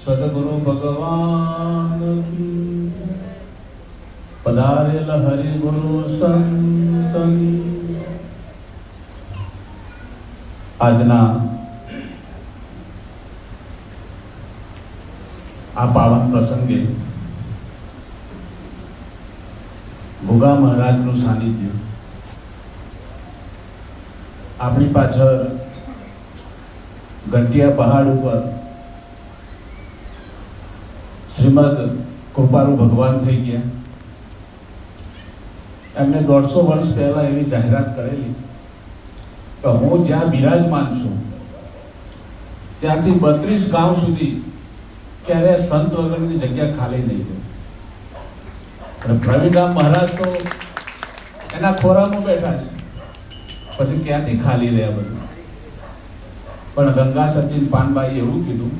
સદગુરુ ભગવાન કી પધારેલ હરિ ગુરુ સંતની આજના આ પાવન પ્રસંગે ભોગા મહારાજનું સાનિધ્ય આપણી પાછળ ઘંટિયા પહાડ ઉપર શ્રીમદ કૃપાળુ ભગવાન થઈ ગયા. એમને 150 વર્ષ પહેલા એવી જાહેરાત કરેલી કે હું જ્યાં બિરાજમાન છું ત્યાંથી 32 ગામ સુધી ક્યારે સંત વગરની જગ્યા ખાલી નહીં રહે. અને પ્રવીણરામ મહારાજ તો એના ખોરામાં બેઠા છે, પછી ક્યાંથી ખાલી રહ્યા બધું. પણ ગંગા સચિન પાનબાઈ એવું કીધું,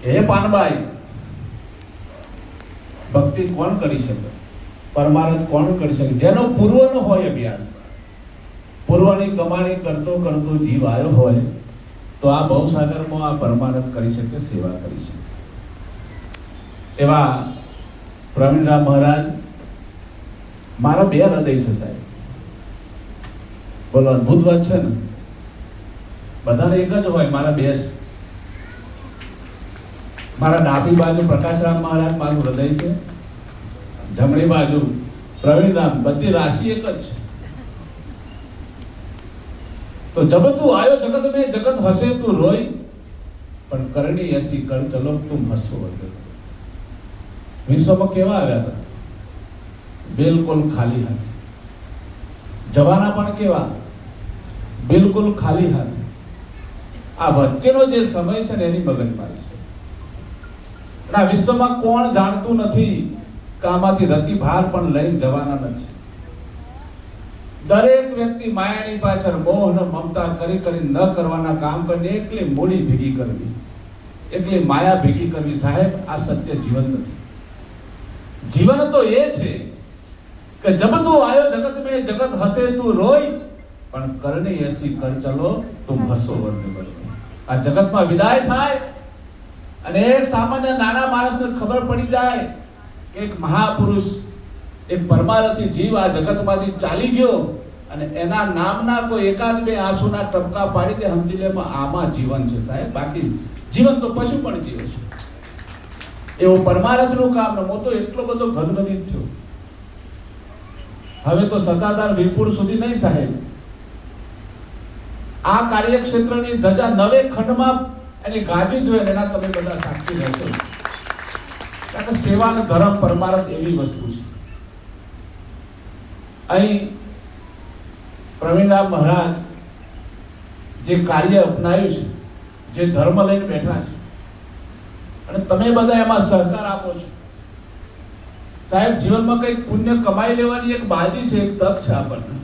હે પાનબાઈ, ભક્તિ કોણ કરી શકે, પરમાર્થ કોણ કરી શકે? જેનો પૂર્વનો હોય અભ્યાસ, પૂર્વની કમાણી કરતો કરતો જીવ આવ્યો હોય તો આ ભવસાગરમાં આ પરમાર્થ કરી શકે, સેવા કરી શકે. એવા પ્રવીણરામ મહારાજ મારા 2 હૃદય છે સાહેબ. બોલો, અદભુત વાત છે ને? બધાને એક જ હોય, મારા 2 છે. મારા ડાબી બાજુ પ્રકાશરામ મહારાજ મારું હૃદય છે, જમણી બાજુ પ્રવીણરામ, બધી રાશિ એક જ છે. તો જબ તું આયો જગત में जगत हसे तू रोई, પણ કરણી એસી કર ચલો તું હસો વર્ગે. વિશ્વમાં કેવા આવ્યા હતા? બિલકુલ ખાલી હાથે. જવાના પણ કેવા? બિલકુલ ખાલી હાથે. આ વચ્ચેનો જે સમય છે ને એની મગજમારી છે. આ વિશ્વમાં કોણ જાણતું નથી કે આમાંથી રતિભાર પણ લઈને જવાના નથી. દરેક વ્યક્તિ માયાની પાછળ મોહ અને મમતા કરી ન કરવાના કામ કરીને એકલી મૂડી ભેગી કરવી, એકલી માયા ભેગી કરવી. સાહેબ, આ સત્ય જીવન નથી. જીવન તો એ છે કે જબ તું આયો જગત में जगत हसे तू रोई, પણ કરણી એસી કર ચલો તું હસો વર્ગે બને. આ જગતમાં વિદાય થાય અને એક સામાન્ય નાના માણસને ખબર પડી જાય કે એક મહાપુરુષ, એક પરમાર્થી જીવ આ જગતમાંથી ચાલી ગયો અને એના નામના કોઈ 1-2 આંસુના ટપકા પાડી દે, સમજી લે આમાં જીવન છે સાહેબ. બાકી જીવન તો પશુ પણ જીવે છે. એવું પરમાર્થનું કામ ન. હું તો એટલો બધો ગદગદિત થયો. હવે તો સત્તાધાર વિરપુર સુધી નહીં સાહેબ, આ કાર્યક્ષેત્રની ધજા 9 ખંડમાં એની ગાજી જોઈએ. એના તમે બધા સાક્ષી રહેશો. કારણ કે સેવા અને ધર્મ પરમાર્થ એવી વસ્તુ છે. અહીં પ્રવીણરામ મહારાજ જે કાર્ય અપનાવ્યું છે, જે ધર્મ લઈને બેઠા છે, અને તમે બધા એમાં સહકાર આપો છો સાહેબ. જીવનમાં કંઈક પુણ્ય કમાઈ લેવાની એક બાજી છે, એક તક છે આપણને.